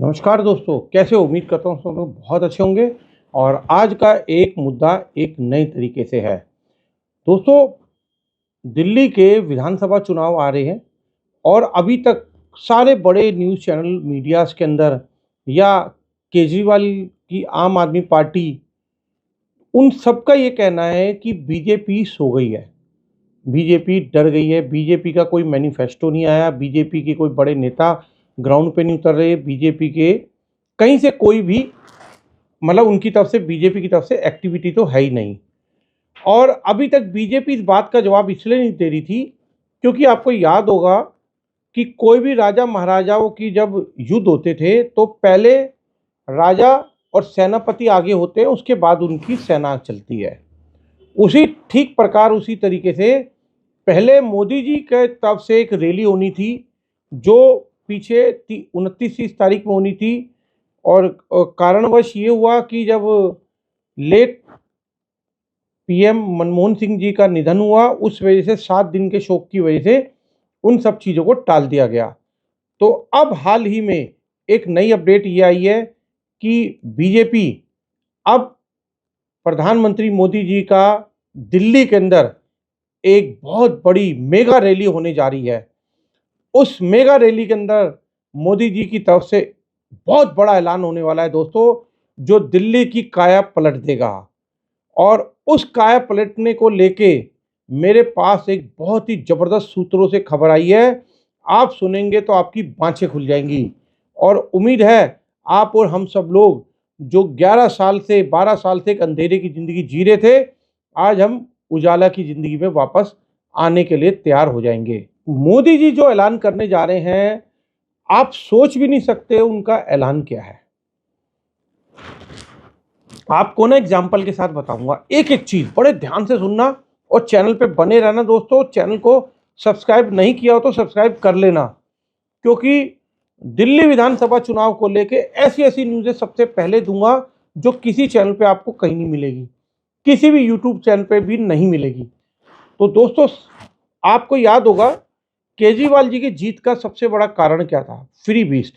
नमस्कार दोस्तों, कैसे हो? उम्मीद करता हूँ सब लोग बहुत अच्छे होंगे। और आज का एक मुद्दा एक नए तरीके से है। दोस्तों, दिल्ली के विधानसभा चुनाव आ रहे हैं और अभी तक सारे बड़े न्यूज़ चैनल मीडियाज़ के अंदर या केजरीवाल की आम आदमी पार्टी, उन सबका ये कहना है कि बीजेपी सो गई है, बीजेपी डर गई है, बीजेपी का कोई मैनिफेस्टो नहीं आया, बीजेपी के कोई बड़े नेता ग्राउंड पे नहीं उतर रहे, बीजेपी के कहीं से कोई भी मतलब उनकी तरफ से बीजेपी की तरफ से एक्टिविटी तो है ही नहीं। और अभी तक बीजेपी इस बात का जवाब इसलिए नहीं दे रही थी क्योंकि आपको याद होगा कि कोई भी राजा महाराजाओं की जब युद्ध होते थे तो पहले राजा और सेनापति आगे होते हैं, उसके बाद उनकी सेना चलती है। उसी ठीक प्रकार उसी तरीके से पहले मोदी जी के तरफ से एक रैली होनी थी जो पीछे 29-30 तारीख में होनी थी। और कारणवश ये हुआ कि जब लेट पीएम मनमोहन सिंह जी का निधन हुआ, उस वजह से 7 दिन के शोक की वजह से उन सब चीज़ों को टाल दिया गया। तो अब हाल ही में एक नई अपडेट ये आई है कि बीजेपी अब प्रधानमंत्री मोदी जी का दिल्ली के अंदर एक बहुत बड़ी मेगा रैली होने जा रही है। उस मेगा रैली के अंदर मोदी जी की तरफ से बहुत बड़ा ऐलान होने वाला है दोस्तों, जो दिल्ली की काया पलट देगा। और उस काया पलटने को लेके मेरे पास एक बहुत ही ज़बरदस्त सूत्रों से खबर आई है। आप सुनेंगे तो आपकी बाँछें खुल जाएँगी। और उम्मीद है आप और हम सब लोग जो 11 साल से 12 साल से एक अंधेरे की ज़िंदगी जी रहे थे, आज हम उजाला की ज़िंदगी में वापस आने के लिए तैयार हो जाएँगे। मोदी जी जो ऐलान करने जा रहे हैं, आप सोच भी नहीं सकते उनका ऐलान क्या है। आपको ना एग्जाम्पल के साथ बताऊंगा, एक एक चीज बड़े ध्यान से सुनना और चैनल पे बने रहना दोस्तों। चैनल को सब्सक्राइब नहीं किया हो तो सब्सक्राइब कर लेना, क्योंकि दिल्ली विधानसभा चुनाव को लेके ऐसी ऐसी न्यूज़ें सबसे पहले दूंगा जो किसी चैनल पे आपको कहीं नहीं मिलेगी, किसी भी यूट्यूब चैनल पे भी नहीं मिलेगी। तो दोस्तों, आपको याद होगा केजरीवाल जी की जीत का सबसे बड़ा कारण क्या था? फ्री बीस्ट,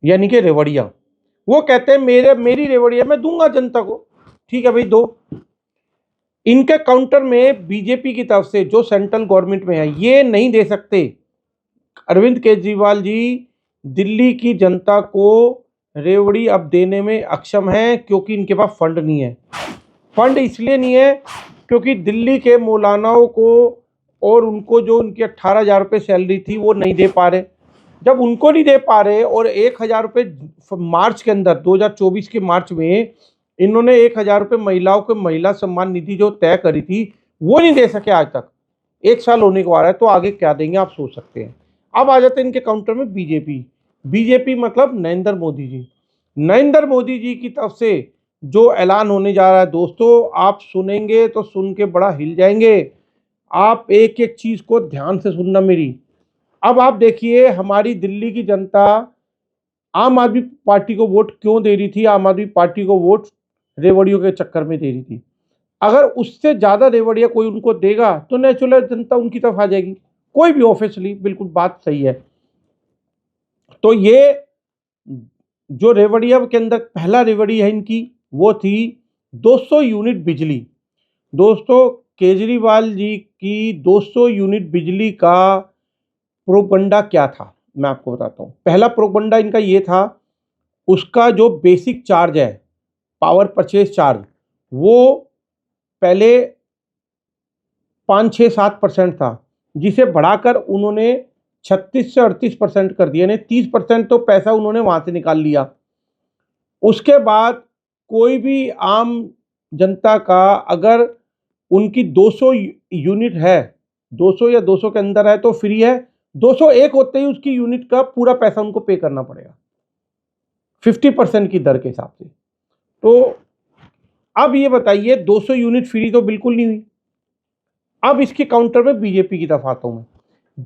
यानी कि रेवड़िया। वो कहते हैं मेरी रेवड़िया मैं दूंगा जनता को। ठीक है भाई, दो। इनके काउंटर में बीजेपी की तरफ से जो सेंट्रल गवर्नमेंट में है ये नहीं दे सकते। अरविंद केजरीवाल जी दिल्ली की जनता को रेवड़ी अब देने में अक्षम है क्योंकि इनके पास फंड नहीं है। फंड इसलिए नहीं है क्योंकि दिल्ली के मौलानाओं को और उनको जो उनकी 18,000 रुपये सैलरी थी वो नहीं दे पा रहे। जब उनको नहीं दे पा रहे और 1,000 रुपये मार्च के अंदर 2024 के मार्च में इन्होंने 1,000 रुपये महिलाओं को महिला सम्मान निधि जो तय करी थी वो नहीं दे सके आज तक। 1 साल होने को आ रहा है, तो आगे क्या देंगे आप सोच सकते हैं। अब आ जाते हैं इनके काउंटर में बीजेपी। बीजेपी मतलब नरेंद्र मोदी जी। नरेंद्र मोदी जी की तरफ से जो ऐलान होने जा रहा है दोस्तों, आप सुनेंगे तो सुन के बड़ा हिल जाएंगे। आप एक एक चीज को ध्यान से सुनना मेरी। अब आप देखिए हमारी दिल्ली की जनता आम आदमी पार्टी को वोट क्यों दे रही थी? आम आदमी पार्टी को वोट रेवड़ियों के चक्कर में दे रही थी। अगर उससे ज्यादा रेवड़िया कोई उनको देगा तो नेचुरल जनता उनकी तरफ आ जाएगी, कोई भी ऑफिशियली, बिल्कुल बात सही है। तो ये जो रेवड़िया के अंदर पहला रेवड़ी है इनकी, वो थी 200 यूनिट बिजली। दोस्तों, केजरीवाल जी की 200 यूनिट बिजली का प्रोपगंडा क्या था मैं आपको बताता हूँ। पहला प्रोपगंडा इनका ये था, उसका जो बेसिक चार्ज है, पावर परचेज चार्ज, वो पहले 5-6-7% था, जिसे बढ़ाकर उन्होंने 36 से 38% कर दिया। यानी 30% तो पैसा उन्होंने वहां से निकाल लिया। उसके बाद कोई भी आम जनता का अगर उनकी 200 यूनिट है, 200 या 200 के अंदर है तो फ्री है। 201 होते ही उसकी यूनिट का पूरा पैसा उनको पे करना पड़ेगा 50% की दर के हिसाब से। तो अब ये बताइए, 200 यूनिट फ्री तो बिल्कुल नहीं हुई। अब इसके काउंटर में बीजेपी की तरफ आता हूं मैं।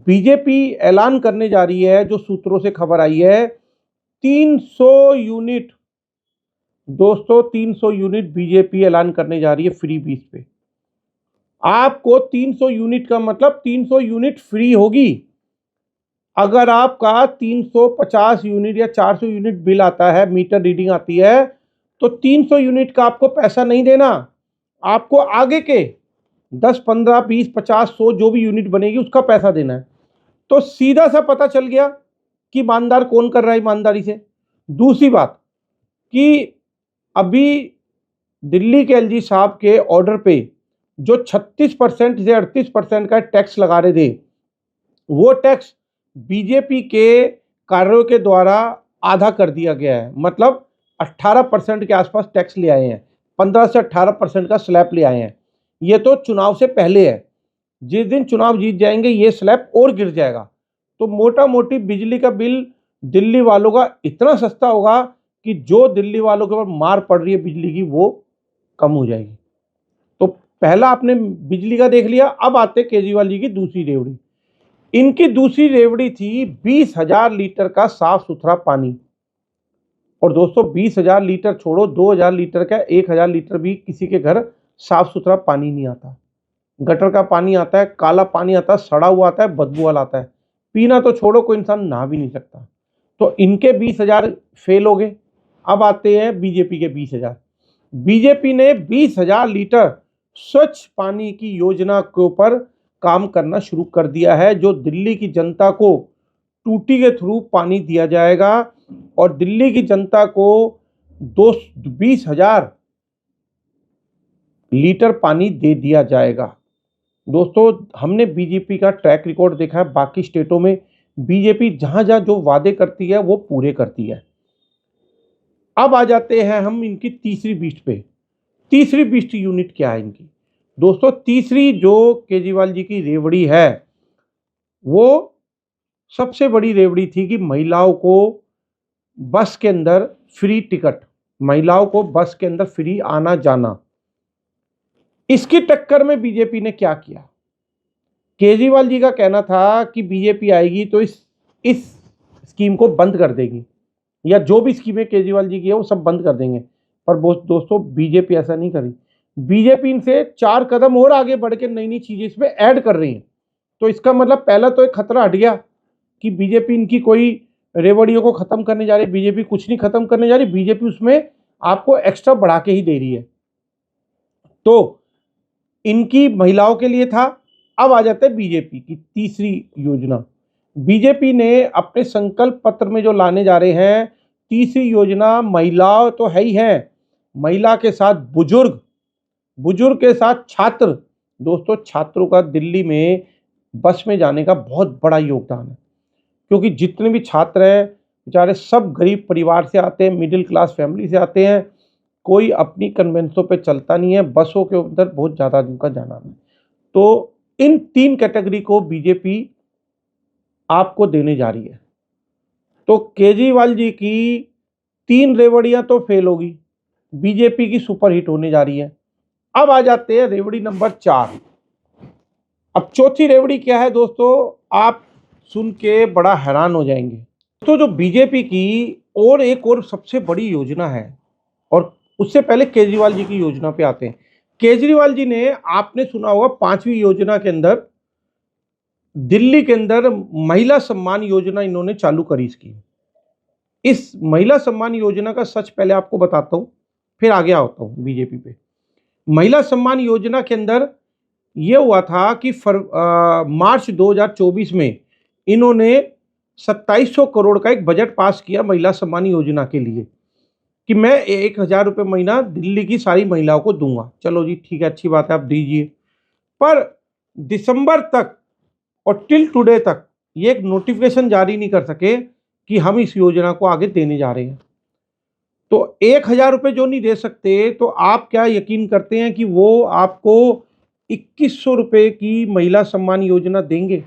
बीजेपी ऐलान करने जा रही है, जो सूत्रों से खबर आई है, 300 यूनिट। दोस्तों, 300 यूनिट बीजेपी ऐलान करने जा रही है फ्री बीस पे। आपको 300 यूनिट का मतलब 300 यूनिट फ्री होगी। अगर आपका 350 यूनिट या 400 यूनिट बिल आता है, मीटर रीडिंग आती है, तो 300 यूनिट का आपको पैसा नहीं देना, आपको आगे के 10, 15, 20, 50, 100 जो भी यूनिट बनेगी उसका पैसा देना है। तो सीधा सा पता चल गया कि ईमानदार कौन कर रहा है ईमानदारी से। दूसरी बात कि अभी दिल्ली के एलजी साहब के ऑर्डर पे जो 36% से 38% का टैक्स लगा रहे थे, वो टैक्स बीजेपी के कार्यों के द्वारा आधा कर दिया गया है। मतलब 18% के आसपास टैक्स ले आए हैं, 15 से 18% का स्लैब ले आए हैं। ये तो चुनाव से पहले है, जिस दिन चुनाव जीत जाएंगे ये स्लैब और गिर जाएगा। तो मोटा मोटी बिजली का बिल दिल्ली वालों का इतना सस्ता होगा कि जो दिल्ली वालों के ऊपर मार पड़ रही है बिजली की वो कम हो जाएगी। तो पहला आपने बिजली का देख लिया। अब आते केजरीवाल जी की दूसरी रेवड़ी। इनकी दूसरी रेवड़ी थी 20,000 लीटर का साफ सुथरा पानी। और दोस्तों 20,000 लीटर छोड़ो, 2,000 लीटर का 1,000 लीटर भी किसी के घर साफ सुथरा पानी नहीं आता। गटर का पानी आता है, काला पानी आता है, सड़ा हुआ आता है, बदबू वाला आता है। पीना तो छोड़ो, कोई इंसान नहा भी नहीं सकता। तो इनके 20,000 फेल हो गए। अब आते हैं बीजेपी के 20,000। बीजेपी ने 20,000 लीटर स्वच्छ पानी की योजना के ऊपर काम करना शुरू कर दिया है, जो दिल्ली की जनता को टूटी के थ्रू पानी दिया जाएगा और दिल्ली की जनता को 20,000 लीटर पानी दे दिया जाएगा। दोस्तों हमने बीजेपी का ट्रैक रिकॉर्ड देखा है, बाकी स्टेटों में बीजेपी जहां जहां जो वादे करती है वो पूरे करती है। अब आ जाते हैं हम इनकी तीसरी बीस्ट पे। तीसरी बीस्ट यूनिट क्या है इनकी? दोस्तों तीसरी जो केजरीवाल जी की रेवड़ी है वो सबसे बड़ी रेवड़ी थी कि महिलाओं को बस के अंदर फ्री टिकट, महिलाओं को बस के अंदर फ्री आना जाना। इसकी टक्कर में बीजेपी ने क्या किया? केजरीवाल जी का कहना था कि बीजेपी आएगी तो इस स्कीम को बंद कर देगी, या जो भी स्कीमें केजरीवाल जी की है वो सब बंद कर देंगे। पर दोस्तों बीजेपी ऐसा नहीं करी। बीजेपी इनसे 4 कदम और आगे बढ़ के नई नई चीजें इसमें ऐड कर रही है। तो इसका मतलब पहला तो एक खतरा हट गया कि बीजेपी इनकी कोई रेवड़ियों को खत्म करने जा रही है। बीजेपी कुछ नहीं खत्म करने जा रही, बीजेपी उसमें आपको एक्स्ट्रा बढ़ा के ही दे रही है। तो इनकी महिलाओं के लिए था। अब आ जाता है बीजेपी की तीसरी योजना। बीजेपी ने अपने संकल्प पत्र में जो लाने जा रहे हैं तीसरी योजना, महिलाओं तो है ही है, महिला के साथ बुजुर्ग, बुजुर्ग के साथ छात्र। दोस्तों छात्रों का दिल्ली में बस में जाने का बहुत बड़ा योगदान है, क्योंकि जितने भी छात्र हैं बेचारे सब गरीब परिवार से आते हैं, मिडिल क्लास फैमिली से आते हैं। कोई अपनी कन्वेंसों पे चलता नहीं है, बसों के अंदर बहुत ज़्यादा उनका जाना है। तो इन 3 कैटेगरी को बीजेपी आपको देने जा रही है। तो केजरीवाल जी की 3 रेवड़ियां तो फेल होगी, बीजेपी की सुपर हिट होने जा रही है। अब आ जाते हैं रेवड़ी नंबर 4। अब चौथी रेवड़ी क्या है दोस्तों, आप सुन के बड़ा हैरान हो जाएंगे। तो जो बीजेपी की और एक और सबसे बड़ी योजना है, और उससे पहले केजरीवाल जी की योजना पे आते हैं। केजरीवाल जी ने, आपने सुना होगा 5वीं योजना के अंदर दिल्ली के अंदर महिला सम्मान योजना इन्होंने चालू करी। इसकी इस महिला सम्मान योजना का सच पहले आपको बताता हूं, फिर आगे आता हूं बीजेपी पे। महिला सम्मान योजना के अंदर यह हुआ था कि मार्च 2024 में इन्होंने 2700 करोड़ का एक बजट पास किया महिला सम्मान योजना के लिए, कि मैं 1,000 रुपये महीना दिल्ली की सारी महिलाओं को दूंगा। चलो जी ठीक है, अच्छी बात है, आप दीजिए। पर दिसंबर तक और टिल टुडे तक ये एक नोटिफिकेशन जारी नहीं कर सके कि हम इस योजना को आगे देने जा रहे हैं। तो 1,000 रुपये जो नहीं दे सकते, तो आप क्या यकीन करते हैं कि वो आपको 2,100 रुपये की महिला सम्मान योजना देंगे?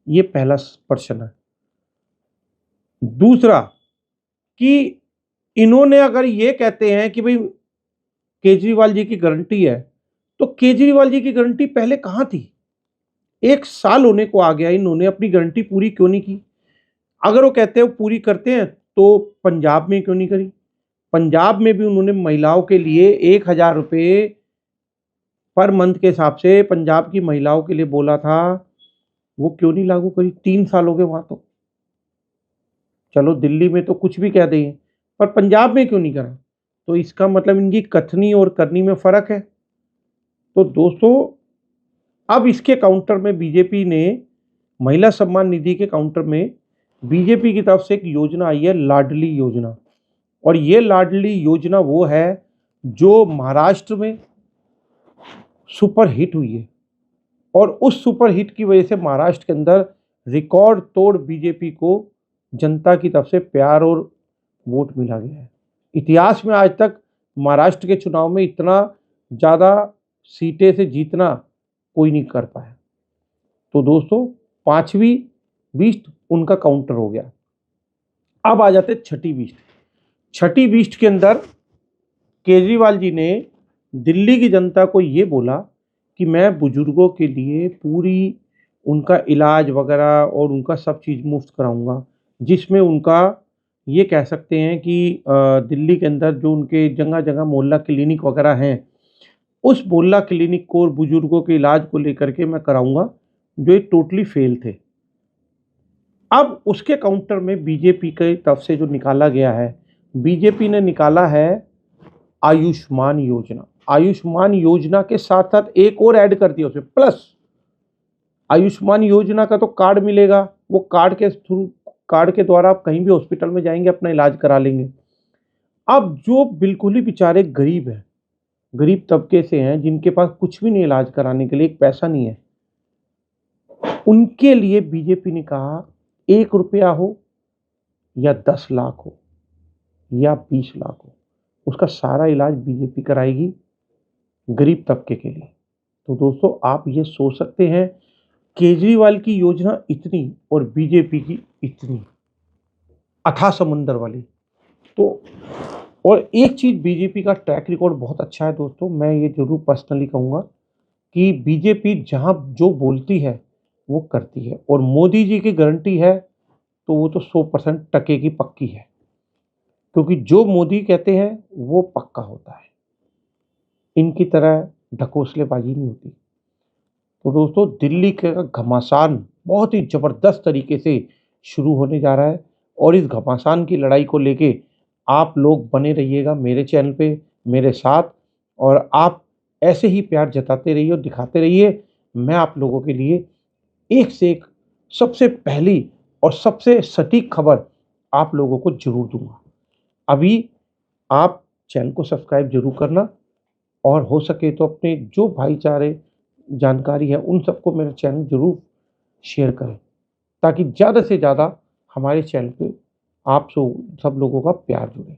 ये पहला प्रश्न है। दूसरा कि इन्होंने अगर ये कहते हैं कि भाई केजरीवाल जी की गारंटी है, तो केजरीवाल जी की गारंटी पहले कहाँ थी? 1 साल होने को आ गया, इन्होंने अपनी गारंटी पूरी क्यों नहीं की? अगर वो कहते हैं वो पूरी करते हैं तो पंजाब में क्यों नहीं करी? पंजाब में भी उन्होंने महिलाओं के लिए 1,000 रुपये पर मंथ के हिसाब से पंजाब की महिलाओं के लिए बोला था, वो क्यों नहीं लागू करी? 3 साल हो गए वहाँ तो। चलो दिल्ली में तो कुछ भी कह दें, पर पंजाब में क्यों नहीं करा? तो इसका मतलब इनकी कथनी और करनी में फ़र्क है। तो दोस्तों, अब इसके काउंटर में बीजेपी ने महिला सम्मान निधि के काउंटर में बीजेपी की तरफ से एक योजना आई है, लाडली योजना। और ये लाडली योजना वो है जो महाराष्ट्र में सुपर हिट हुई है, और उस सुपर हिट की वजह से महाराष्ट्र के अंदर रिकॉर्ड तोड़ बीजेपी को जनता की तरफ से प्यार और वोट मिला गया है। इतिहास में आज तक महाराष्ट्र के चुनाव में इतना ज़्यादा सीटें से जीतना कोई नहीं कर पाया। तो दोस्तों, पांचवी बीस्ट उनका काउंटर हो गया। अब आ जाते छठी बीस्ट। छठी बीस्ट के अंदर केजरीवाल जी ने दिल्ली की जनता को ये बोला कि मैं बुजुर्गों के लिए पूरी उनका इलाज वगैरह और उनका सब चीज़ मुफ्त कराऊंगा, जिसमें उनका ये कह सकते हैं कि दिल्ली के अंदर जो उनके जगह जगह मोहल्ला क्लिनिक वगैरह हैं, उस मोहल्ला क्लिनिक को और बुजुर्गों के इलाज को लेकर के मैं कराऊंगा, जो ये टोटली फेल थे। अब उसके काउंटर में बीजेपी की तरफ से जो निकाला गया है, बीजेपी ने निकाला है आयुष्मान योजना। आयुष्मान योजना के साथ साथ एक और ऐड कर दिया उसमें, प्लस आयुष्मान योजना का तो कार्ड मिलेगा, वो कार्ड के थ्रू, कार्ड के द्वारा आप कहीं भी हॉस्पिटल में जाएंगे अपना इलाज करा लेंगे। अब जो बिल्कुल ही बेचारे गरीब हैं, गरीब तबके से हैं, जिनके पास कुछ भी नहीं इलाज कराने के लिए, एक पैसा नहीं है, उनके लिए बीजेपी ने कहा 1 रुपया हो या 10 लाख हो या 20 लाख हो, उसका सारा इलाज बीजेपी कराएगी गरीब तबके के लिए। तो दोस्तों, आप ये सोच सकते हैं केजरीवाल की योजना इतनी और बीजेपी की इतनी, अथाह समंदर वाली। तो और एक चीज़, बीजेपी का ट्रैक रिकॉर्ड बहुत अच्छा है दोस्तों। मैं ये ज़रूर पर्सनली कहूँगा कि बीजेपी जहाँ जो बोलती है वो करती है, और मोदी जी की गारंटी है तो वो तो 100% टके की पक्की है, क्योंकि जो मोदी कहते हैं वो पक्का होता है। इनकी तरह ढकोसलेबाजी नहीं होती। तो दोस्तों, दिल्ली का घमासान बहुत ही ज़बरदस्त तरीके से शुरू होने जा रहा है, और इस घमासान की लड़ाई को लेके आप लोग बने रहिएगा मेरे चैनल पे मेरे साथ, और आप ऐसे ही प्यार जताते रहिए और दिखाते रहिए। मैं आप लोगों के लिए एक से एक सबसे पहली और सबसे सटीक खबर आप लोगों को ज़रूर दूंगा। अभी आप चैनल को सब्सक्राइब जरूर करना, और हो सके तो अपने जो भाईचारे जानकारी है उन सबको मेरा चैनल जरूर शेयर करें, ताकि ज़्यादा से ज़्यादा हमारे चैनल पे आप सब लोगों का प्यार जुड़े।